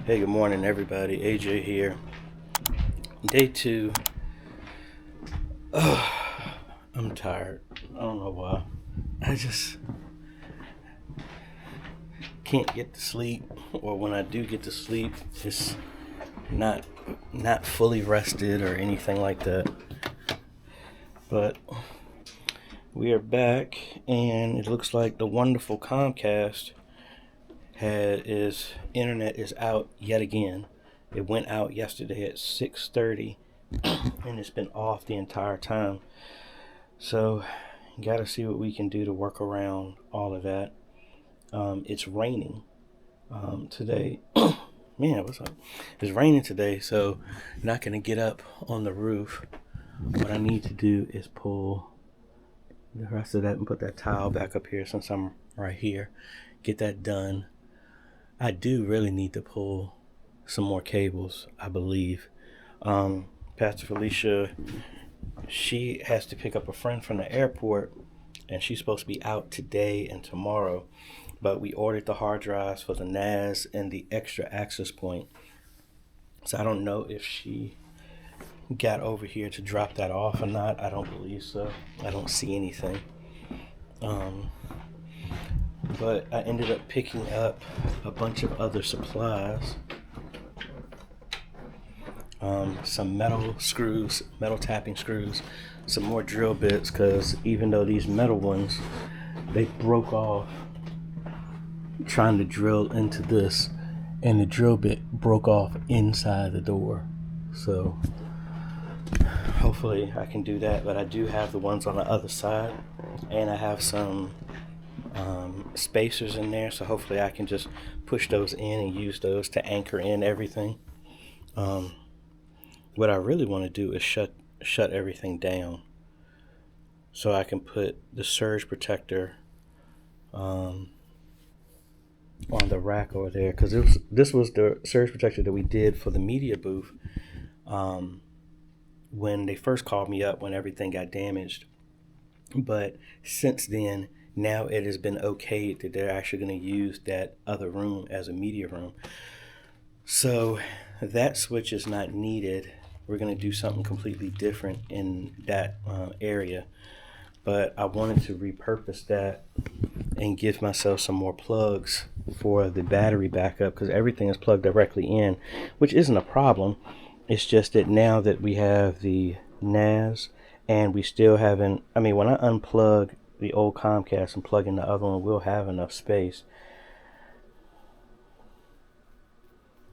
Hey, good morning, everybody. AJ here. Day 2. I'm tired. I don't know why. I just can't get to sleep, or when I do get to sleep, it's not fully rested or anything like that. But we are back, and it looks like the wonderful Comcast internet is out yet again. It went out yesterday at 6:30, and it's been off the entire time. So, gotta see what we can do to work around all of that. It's raining today. Man, what's up? It's raining today, so not gonna get up on the roof. What I need to do is pull the rest of that and put that tile back up here since I'm right here. Get that done. I do really need to pull some more cables, I believe. Pastor Felicia, she has to pick up a friend from the airport, and she's supposed to be out today and tomorrow. But we ordered the hard drives for the NAS and the extra access point. So I don't know if she got over here to drop that off or not. I don't believe so. I don't see anything. But I ended up picking up a bunch of other supplies. Some metal screws, metal tapping screws, some more drill bits, because even though these metal ones, they broke off trying to drill into this, and the drill bit broke off inside the door. So hopefully I can do that, but I do have the ones on the other side, and I have some spacers in there, so hopefully I can just push those in and use those to anchor in everything. What I really want to do is shut everything down so I can put the surge protector on the rack over there, because this was the surge protector that we did for the media booth when they first called me up when everything got damaged. But since then, now it has been okayed that they're actually going to use that other room as a media room. So that switch is not needed. We're going to do something completely different in that area. But I wanted to repurpose that and give myself some more plugs for the battery backup, because everything is plugged directly in, which isn't a problem. It's just that now that we have the NAS and we still haven't, when I unplug the old Comcast and plug in the other one, we'll have enough space.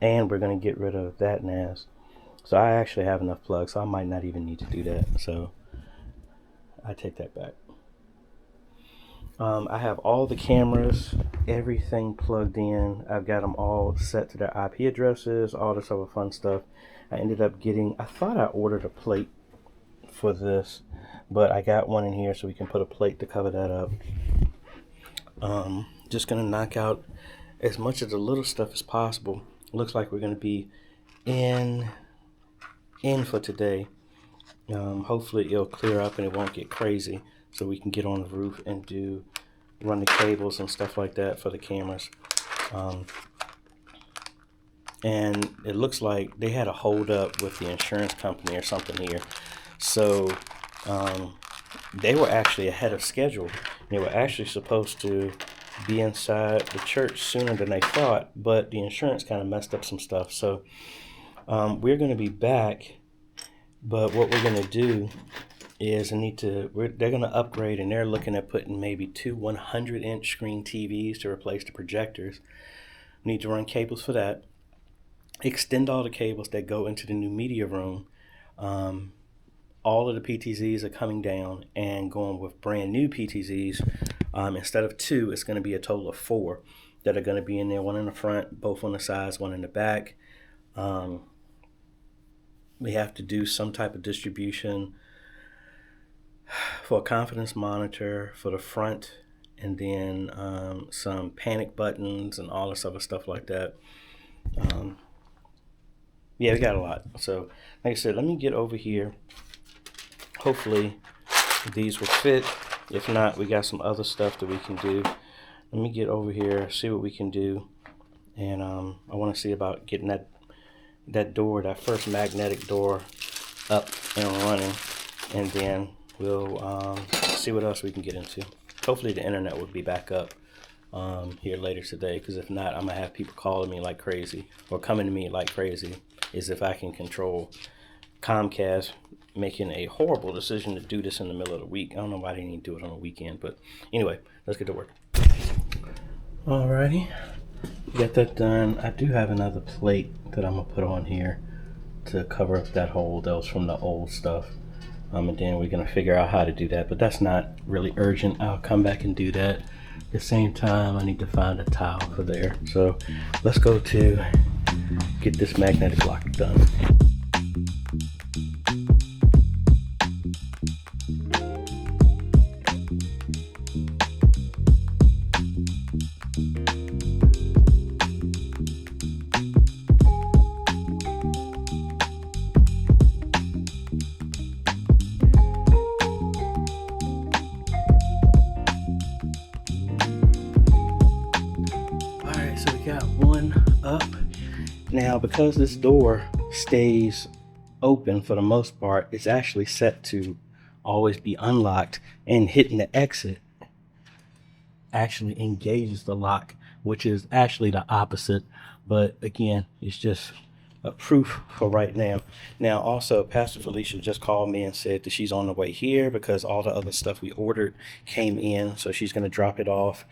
And we're going to get rid of that NAS. So I actually have enough plugs, so I might not even need to do that. So I take that back. I have all the cameras, everything plugged in. I've got them all set to their IP addresses, all this other fun stuff. I thought I ordered a plate for this, but I got one in here so we can put a plate to cover that up. Just going to knock out as much of the little stuff as possible. It looks like we're going to be in for today. Hopefully it'll clear up and it won't get crazy, so we can get on the roof and run the cables and stuff like that for the cameras. And it looks like they had a hold up with the insurance company or something here. So they were actually ahead of schedule. They were actually supposed to be inside the church sooner than they thought, but the insurance kind of messed up some stuff. So we're going to be back, but what we're going to do is they're going to upgrade, and they're looking at putting maybe 2 100-inch screen TVs to replace the projectors. We need to run cables for that. Extend all the cables that go into the new media room. All of the PTZs are coming down and going with brand new PTZs. Instead of 2, it's going to be a total of 4 that are going to be in there, one in the front, both on the sides, one in the back. We have to do some type of distribution for a confidence monitor for the front, and then some panic buttons and all this other stuff like that. We got a lot. So, like I said, let me get over here. Hopefully these will fit. If not, we got some other stuff that we can do. Let me get over here, see what we can do. and I want to see about getting that door, that first magnetic door, up and running, and then we'll see what else we can get into. Hopefully the internet will be back up here later today, because if not, I'm gonna have people calling me like crazy or coming to me like crazy, as if I can control Comcast making a horrible decision to do this in the middle of the week. I don't know why they need to do it on a weekend, but anyway, let's get to work. Alrighty, get that done. I do have another plate that I'm gonna put on here to cover up that hole that was from the old stuff, and then we're gonna figure out how to do that, but that's not really urgent. I'll come back and do that. At the same time, I need to find a tile for there, so let's go to get this magnetic lock done. So we got one up. Now, because this door stays open for the most part, it's actually set to always be unlocked, and hitting the exit actually engages the lock, which is actually the opposite. But again, it's just a proof for right now. Now, also, Pastor Felicia just called me and said that she's on the way here because all the other stuff we ordered came in. So she's going to drop it off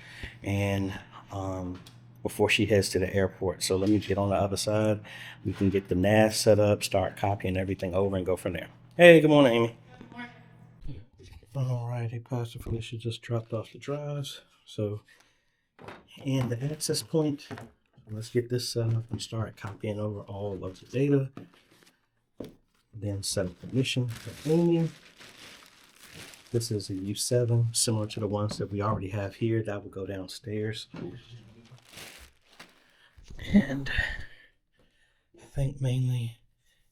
and before she heads to the airport. So let me get on the other side. We can get the NAS set up, start copying everything over, and go from there. Hey, good morning, Amy. Good morning. All right, Pastor Felicia just dropped off the drives. So, and the access point. Let's get this set up and start copying over all of the data. Then set up permission for Amy. This is a U7, similar to the ones that we already have here. That will go downstairs. And I think mainly,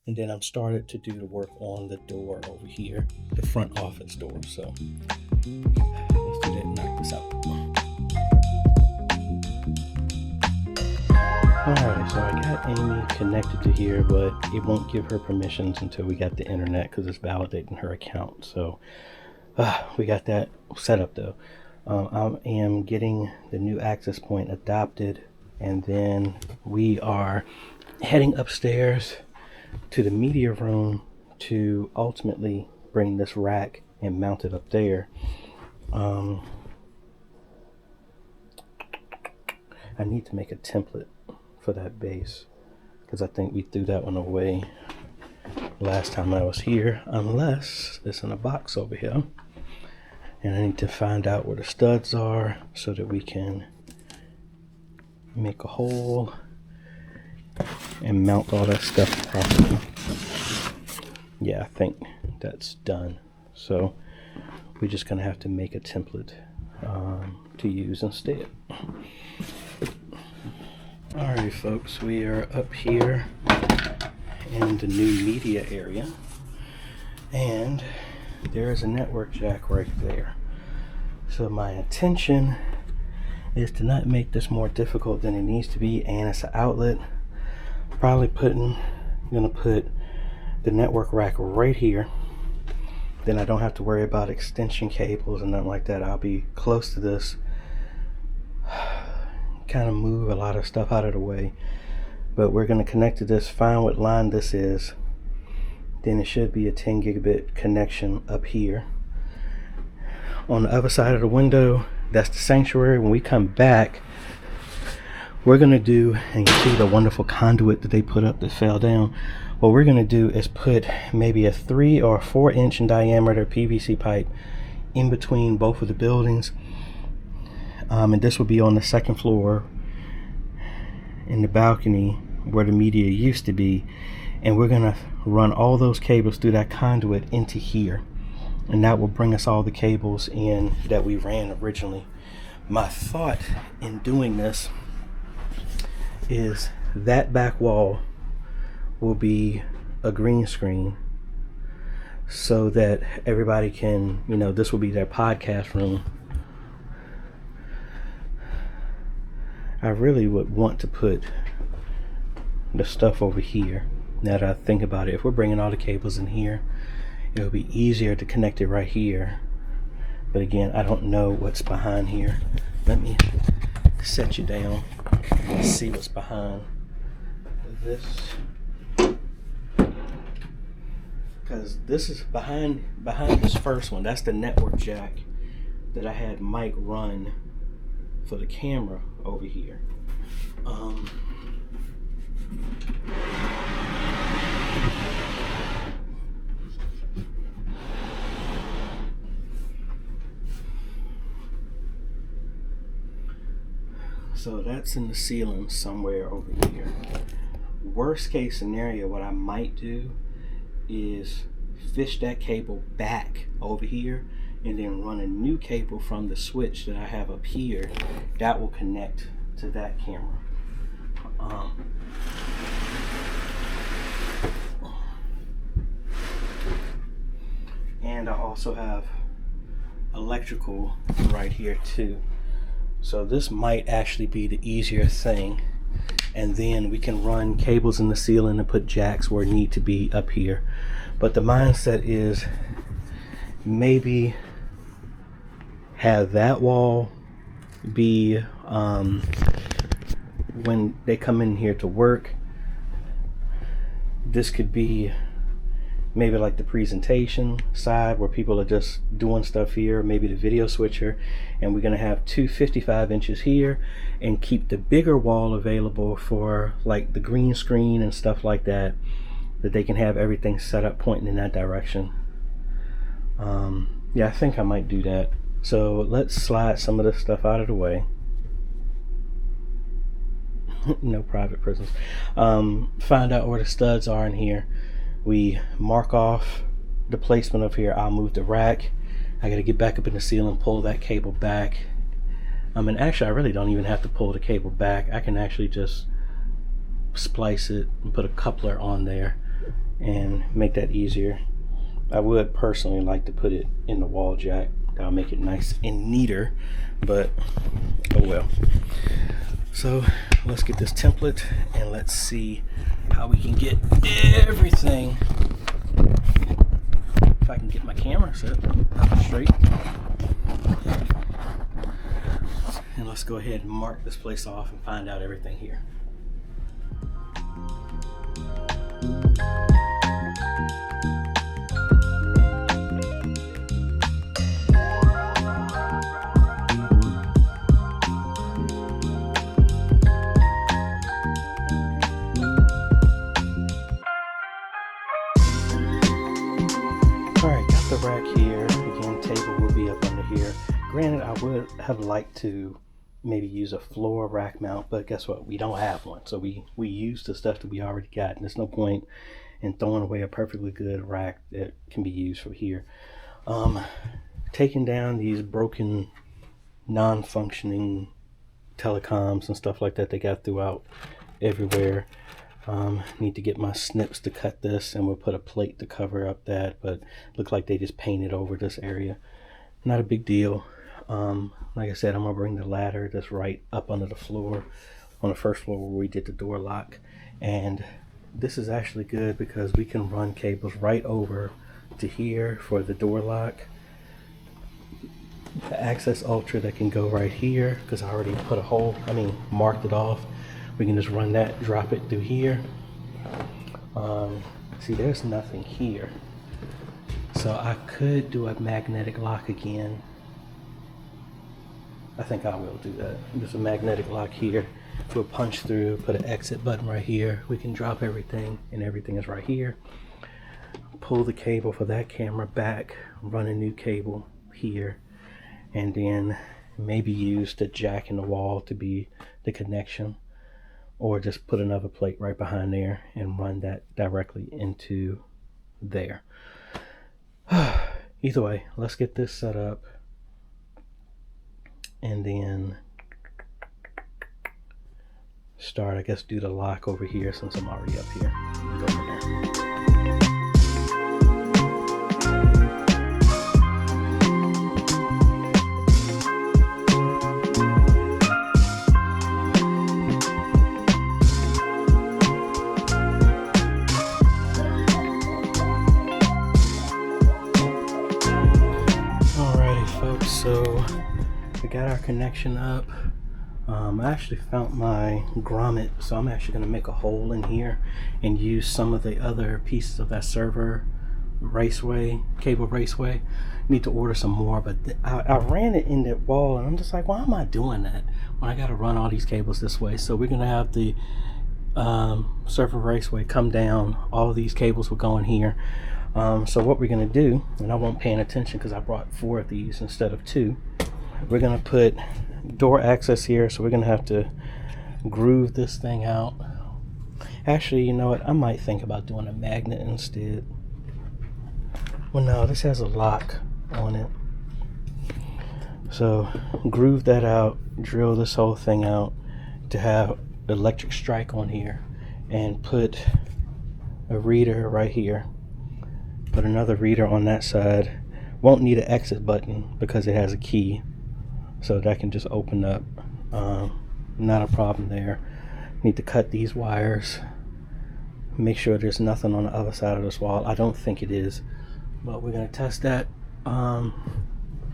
and then I'm started to do the work on the door over here, the front office door. So let's do that and knock this out. Alright, so I got Amy connected to here, but it won't give her permissions until we got the internet because it's validating her account. So we got that set up though. I am getting the new access point adopted, and then we are heading upstairs to the media room to ultimately bring this rack and mount it up there. I need to make a template for that base because I think we threw that one away last time I was here, unless it's in a box over here. And I need to find out where the studs are so that we can make a hole and mount all that stuff properly. Yeah, I think that's done. So we're just gonna have to make a template to use instead. Alright folks, we are up here in the new media area, and there is a network jack right there. So my intention is to not make this more difficult than it needs to be, and it's an outlet. I'm gonna put the network rack right here. Then I don't have to worry about extension cables and nothing like that. I'll be close to this, kind of move a lot of stuff out of the way. But we're gonna connect to this, find what line this is. Then it should be a 10 gigabit connection up here. On the other side of the window, that's the sanctuary. When we come back, we're gonna do, and you see the wonderful conduit that they put up that fell down. What we're gonna do is put maybe a 3 or 4 inch in diameter PVC pipe in between both of the buildings. And this will be on the second floor in the balcony where the media used to be. And we're gonna run all those cables through that conduit into here. And that will bring us all the cables in that we ran originally. My thought in doing this is that back wall will be a green screen so that everybody can, this will be their podcast room. I really would want to put the stuff over here. Now that I think about it, if we're bringing all the cables in here, it would be easier to connect it right here. But again, I don't know what's behind here. Let me set you down and see what's behind this. Because this is behind this first one. That's the network jack that I had Mike run for the camera over here. So that's in the ceiling somewhere over here. Worst case scenario, what I might do is fish that cable back over here and then run a new cable from the switch that I have up here that will connect to that camera. And I also have electrical right here too. So this might actually be the easier thing. And then we can run cables in the ceiling and put jacks where need to be up here. But the mindset is maybe have that wall be when they come in here to work. This could be maybe like the presentation side where people are just doing stuff here, maybe the video switcher, and we're going to have two 55 inches here and keep the bigger wall available for like the green screen and stuff like that, that they can have everything set up pointing in that direction. Yeah, I think I might do that. So let's slide some of this stuff out of the way. No private prisons. Find out where the studs are in here. We mark off the placement of here. I'll move the rack. I got to get back up in the ceiling, pull that cable back. And actually I really don't even have to pull the cable back. I can actually just splice it and put a coupler on there and make that easier. I would personally like to put it in the wall jack. That'll make it nice and neater, but oh well. So let's get this template and let's see how we can get everything. If I can get my camera set up straight. And let's go ahead and mark this place off and find out everything here. The rack here again, table will be up under here. Granted, I would have liked to maybe use a floor rack mount, but guess what, we don't have one, so we use the stuff that we already got, and there's no point in throwing away a perfectly good rack that can be used for here. Taking down these broken non-functioning telecoms and stuff like that they got throughout everywhere. Need to get my snips to cut this, and we'll put a plate to cover up that, but look like they just painted over this area. Not a big deal. Like I said, I'm gonna bring the ladder that's right up under the floor on the first floor where we did the door lock, and this is actually good because we can run cables right over to here for the door lock. The Access Ultra that can go right here because I already put a hole, marked it off. We can just run that, drop it through here. See, there's nothing here. So I could do a magnetic lock again. I think I will do that. There's a magnetic lock here. We'll punch through, put an exit button right here. We can drop everything, and everything is right here. Pull the cable for that camera back, run a new cable here, and then maybe use the jack in the wall to be the connection. Or just put another plate right behind there and run that directly into there. Either way, let's get this set up and then start, I guess, do the lock over here since I'm already up here. Go from there. we got our connection up. I actually found my grommet, so I'm actually going to make a hole in here and use some of the other pieces of that server cable raceway. Need to order some more, but I ran it in that wall, and I'm just like, why am I doing that when I got to run all these cables this way? So we're going to have the server raceway come down. All of these cables will go in here. So what we're going to do, and I won't pay attention because I brought 4 of these instead of 2, we're going to put door access here, so we're going to have to groove this thing out. Actually, you know what, I might think about doing a magnet instead. Well, no, this has a lock on it. So groove that out, drill this whole thing out to have electric strike on here, and put a reader right here. Put another reader on that side. Won't need an exit button because it has a key, so that can just open up. Not a problem there. Need to cut these wires. Make sure there's nothing on the other side of this wall. I don't think it is, but we're gonna test that.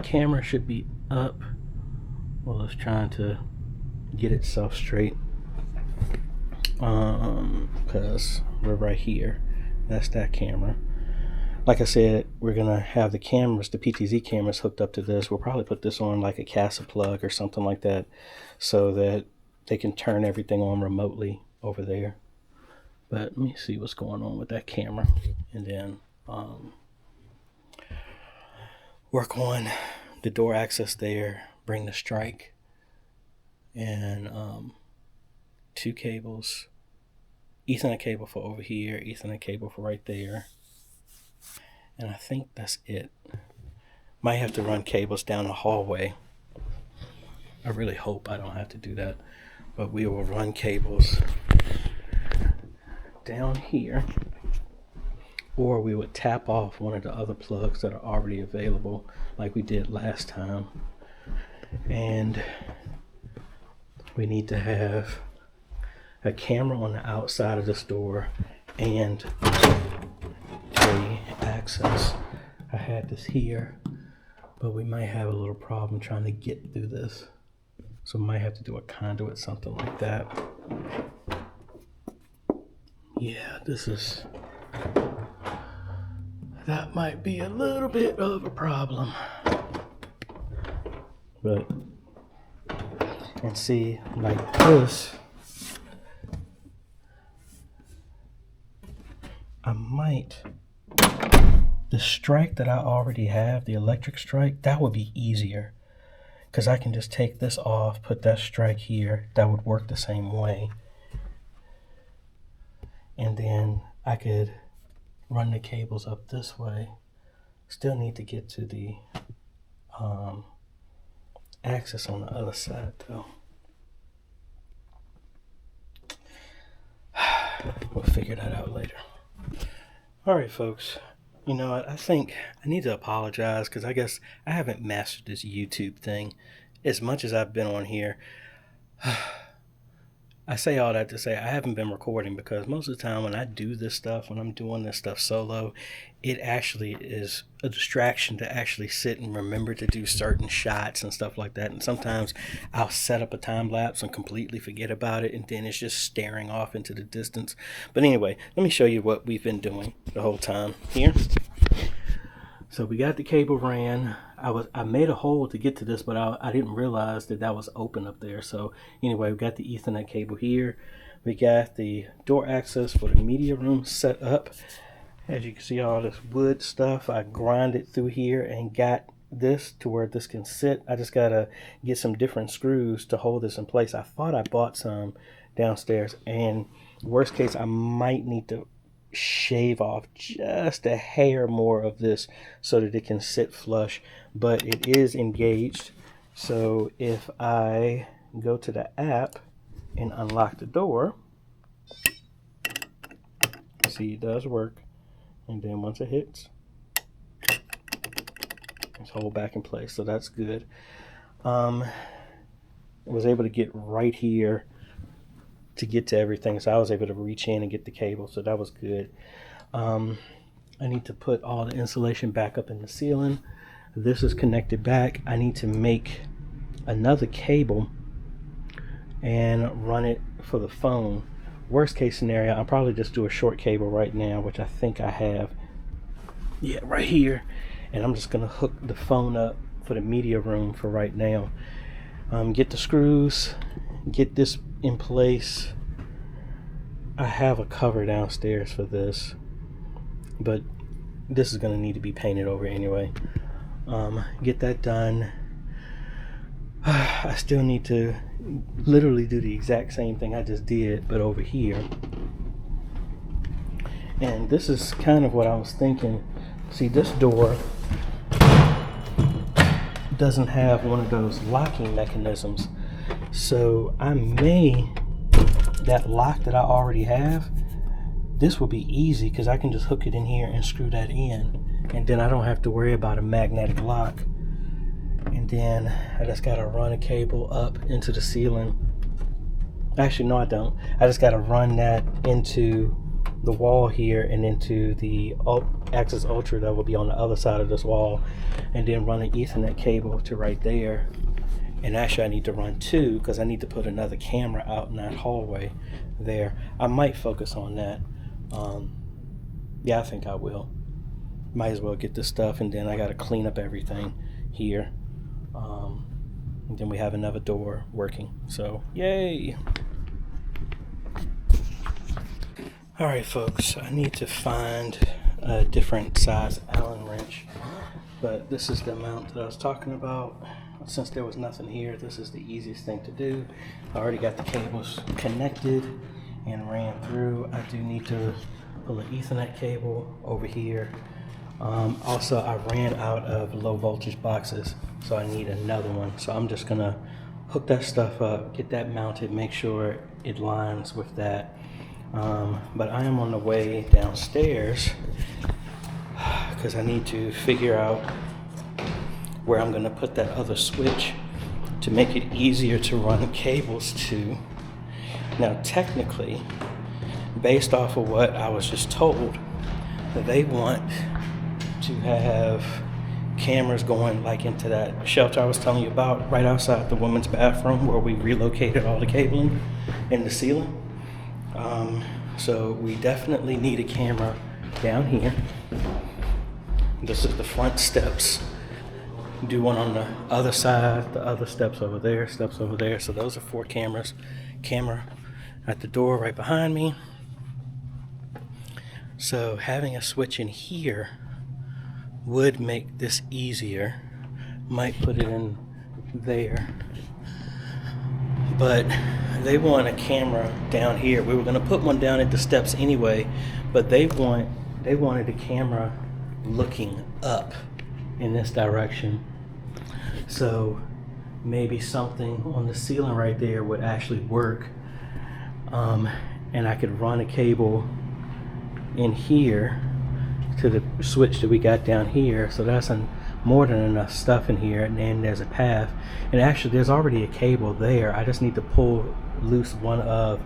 Camera should be up. Well, it's trying to get itself straight. Because we're right here. That's that camera. Like I said, we're gonna have the cameras, the PTZ cameras, hooked up to this. We'll probably put this on like a CASA plug or something like that, so that they can turn everything on remotely over there. But let me see what's going on with that camera, and then work on the door access there, bring the strike, and 2 cables, Ethernet cable for over here, Ethernet cable for right there, and I think that's it. Might have to run cables down the hallway. I really hope I don't have to do that, but we will run cables down here, or we would tap off one of the other plugs that are already available like we did last time. And we need to have a camera on the outside of this door and a access. I had this here, but we might have a little problem trying to get through this, so we might have to do a conduit, something like that. Yeah, that might be a little bit of a problem. But, and see, like this, the strike that I already have, the electric strike, that would be easier, because I can just take this off, put that strike here. That would work the same way. And then I could run the cables up this way. Still need to get to the access on the other side though. We'll figure that out later. Alright folks, you know what, I think I need to apologize because I guess I haven't mastered this YouTube thing as much as I've been on here. I say all that to say I haven't been recording because most of the time when I do this stuff, when I'm doing this stuff solo, it actually is a distraction to actually sit and remember to do certain shots and stuff like that. And sometimes I'll set up a time lapse and completely forget about it, and then it's just staring off into the distance. But anyway, let me show you what we've been doing the whole time here. So we got the cable ran. I made a hole to get to this, but I didn't realize that was open up there. So anyway, we got the Ethernet cable here. We got the door access for the media room set up. As you can see, all this wood stuff, I grinded through here and got this to where this can sit. I just gotta get some different screws to hold this in place. I thought I bought some downstairs, and worst case, I might need to shave off just a hair more of this so that it can sit flush, but it is engaged. So if I go to the app and unlock the door, see, it does work. And then once it hits, it's hold back in place, so that's good. I was able to get right here to get to everything, so I was able to reach in and get the cable, so that was good. I need to put all the insulation back up in the ceiling. This is connected back. I need to make another cable and run it for the phone. Worst case scenario, I'll probably just do a short cable right now, which I think I have. Yeah, right here. And I'm just gonna hook the phone up for the media room for right now. Get the screws, get this in place. I have a cover downstairs for this, but this is gonna need to be painted over anyway. Get that done. I still need to literally do the exact same thing I just did, but over here. And this is kind of what I was thinking. See, this door doesn't have one of those locking mechanisms, so I may, that lock that I already have, this will be easy because I can just hook it in here and screw that in, and then I don't have to worry about a magnetic lock. And then I just gotta run a cable up into the ceiling. Actually, no, I don't. I just gotta run that into the wall here and into the Access Ultra that will be on the other side of this wall, and then run an Ethernet cable to right there. And actually I need to run two because I need to put another camera out in that hallway there. I might focus on that. Yeah, I think I will. Might as well get this stuff, and then I gotta clean up everything here. And then we have another door working, so yay. All right, folks, I need to find a different size Allen wrench, but this is the amount that I was talking about. Since there was nothing here, this is the easiest thing to do. I already got the cables connected and ran through. I do need to pull an Ethernet cable over here. Also, I ran out of low voltage boxes, so I need another one. So I'm just gonna hook that stuff up, get that mounted, make sure it lines with that. But I am on the way downstairs because I need to figure out where I'm gonna put that other switch to make it easier to run cables to. Now, technically, based off of what I was just told, they want to have cameras going like into that shelter I was telling you about right outside the women's bathroom where we relocated all the cabling in the ceiling. So we definitely need a camera down here. This is the front steps. Do one on the other side, the other steps over there, steps over there. So those are 4 cameras. Camera at the door right behind me. So having a switch in here would make this easier. Might put it in there. But they want a camera down here. We were gonna put one down at the steps anyway, but they wanted a camera looking up in this direction. So maybe something on the ceiling right there would actually work. And I could run a cable in here to the switch that we got down here. So that's more than enough stuff in here, and then there's a path. And actually there's already a cable there. I just need to pull loose one of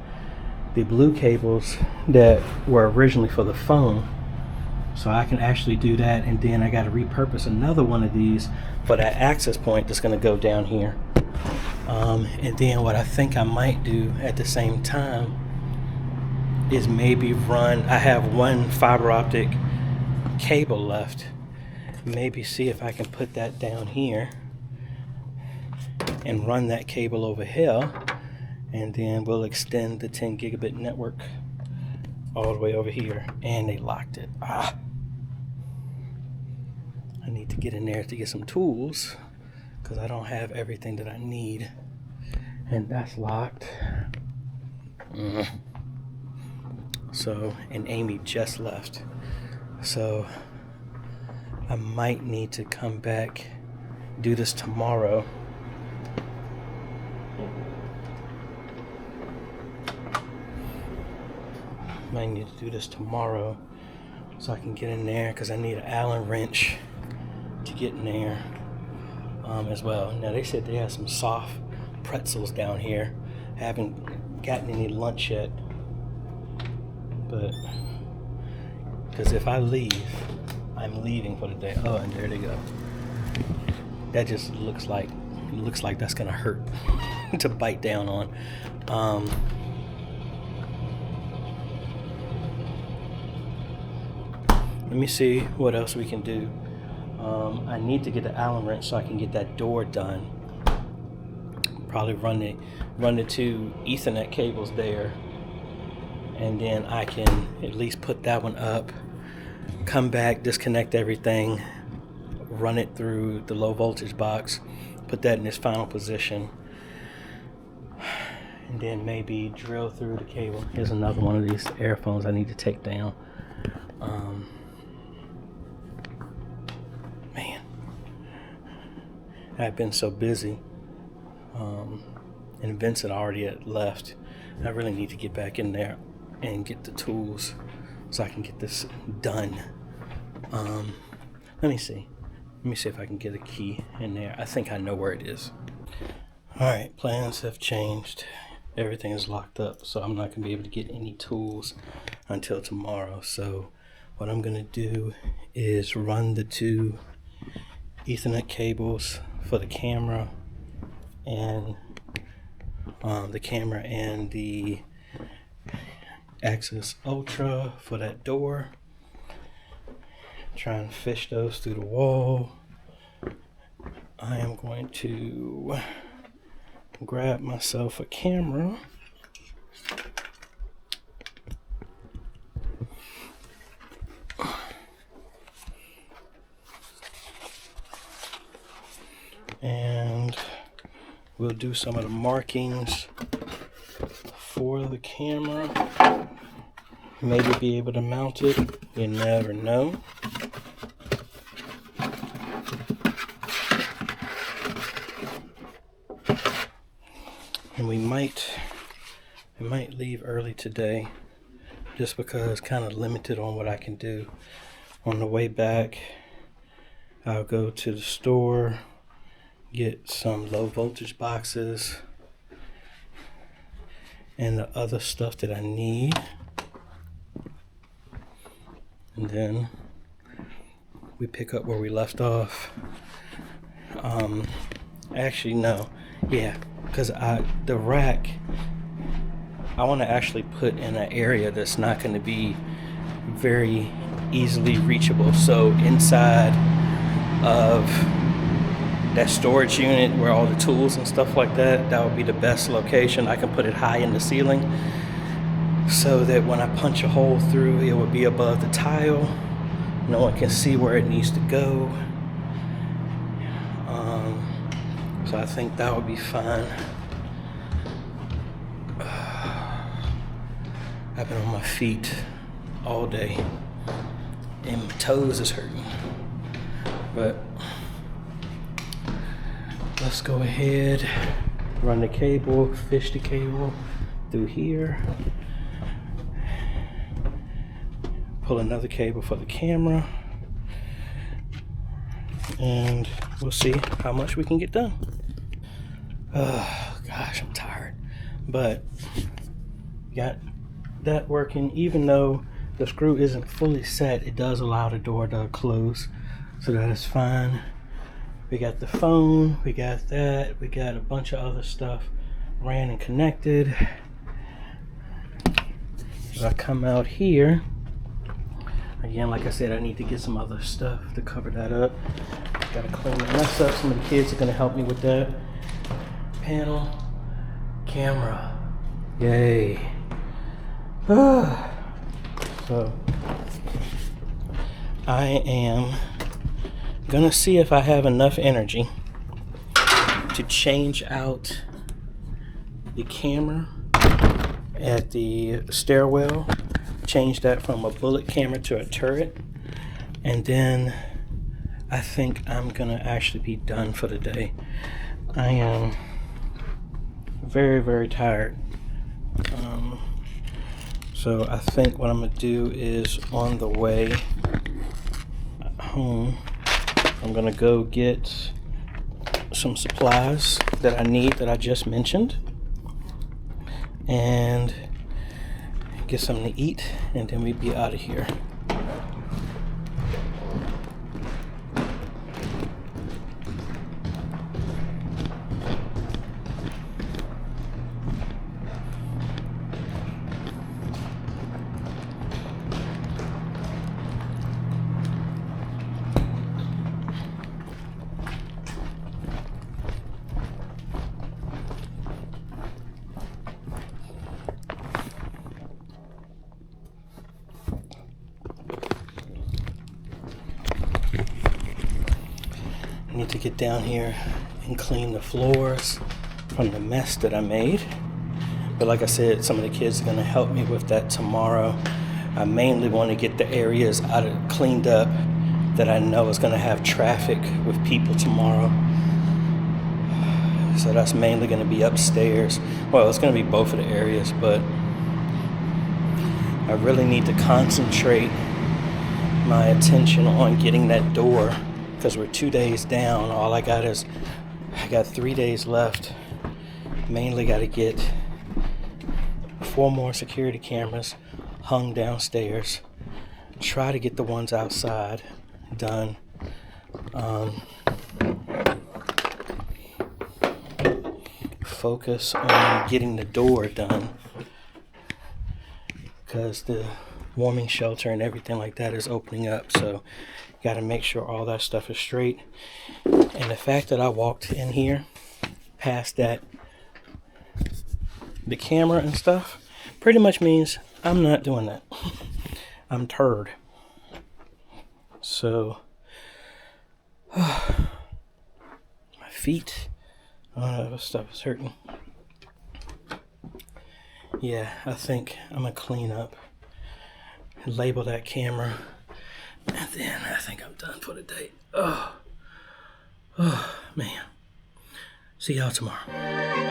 the blue cables that were originally for the phone. So I can actually do that, and then I got to repurpose another one of these for that access point that's going to go down here. And then what I think I might do at the same time is maybe run, I have one fiber optic cable left. Maybe see if I can put that down here and run that cable over here, and then we'll extend the 10 gigabit network all the way over here. And they locked it. I need to get in there to get some tools because I don't have everything that I need. And that's locked. So, and Amy just left. So I might need to come back, do this tomorrow. Might need to do this tomorrow so I can get in there because I need an Allen wrench to get in there as well. Now they said they have some soft pretzels down here. I haven't gotten any lunch yet, but because if I leave, I'm leaving for the day. Oh, and there they go. That just looks like It looks like that's gonna hurt to bite down on. Let me see what else we can do. I need to get the Allen wrench so I can get that door done. Probably run the two Ethernet cables there, and then I can at least put that one up, come back, disconnect everything, run it through the low voltage box, put that in its final position, and then maybe drill through the cable. Here's another one of these earphones I need to take down. Man, I've been so busy, and Vincent already had left. I really need to get back in there and get the tools so I can get this done. Let me see if I can get a key in there. I think I know where it is. Alright, plans have changed. Everything is locked up, so I'm not going to be able to get any tools until tomorrow. So what I'm going to do is run the two Ethernet cables for the camera and the Access Ultra for that door. Try and fish those through the wall. I am going to grab myself a camera. And we'll do some of the markings for the camera. Maybe be able to mount it. You never know. And we might leave early today just because kind of limited on what I can do. On the way back, I'll go to the store, get some low voltage boxes and the other stuff that I need. And then we pick up where we left off. Actually, no. Yeah, because the rack, I want to actually put in an area that's not going to be very easily reachable. So inside of that storage unit where all the tools and stuff like that would be the best location. I can put it high in the ceiling so that when I punch a hole through, it would be above the tile. No one can see where it needs to go. So I think that would be fine. I've been on my feet all day and my toes is hurting. But let's go ahead, run the cable, fish the cable through here. Pull another cable for the camera. And we'll see how much we can get done. Oh gosh, I'm tired. But got that working. Even though the screw isn't fully set, it does allow the door to close. So that is fine. We got the phone, we got that, we got a bunch of other stuff ran and connected. So I come out here. Again, like I said, I need to get some other stuff to cover that up. Gotta clean the mess up. Some of the kids are gonna help me with that. Panel, camera, yay. So I am gonna see if I have enough energy to change out the camera at the stairwell, change that from a bullet camera to a turret, and then I think I'm gonna actually be done for the day. I am very, very tired. So I think what I'm gonna do is on the way home, I'm gonna go get some supplies that I need that I just mentioned and get something to eat, and then we'd be out of here. Need to get down here and clean the floors from the mess that I made. But like I said, some of the kids are going to help me with that tomorrow. I mainly want to get the areas cleaned up that I know is going to have traffic with people tomorrow. So that's mainly going to be upstairs. Well, it's going to be both of the areas, but I really need to concentrate my attention on getting that door, because we're 2 days down. All I got 3 days left. Mainly got to get 4 more security cameras hung downstairs. Try to get the ones outside done. Focus on getting the door done, because the warming shelter and everything like that is opening up. So got to make sure all that stuff is straight. And the fact that I walked in here past that, the camera and stuff, pretty much means I'm not doing that. I'm turd. So my feet, this stuff is hurting. Yeah, I think I'm gonna clean up, label that camera, and then I think I'm done for the day. Oh man. See y'all tomorrow.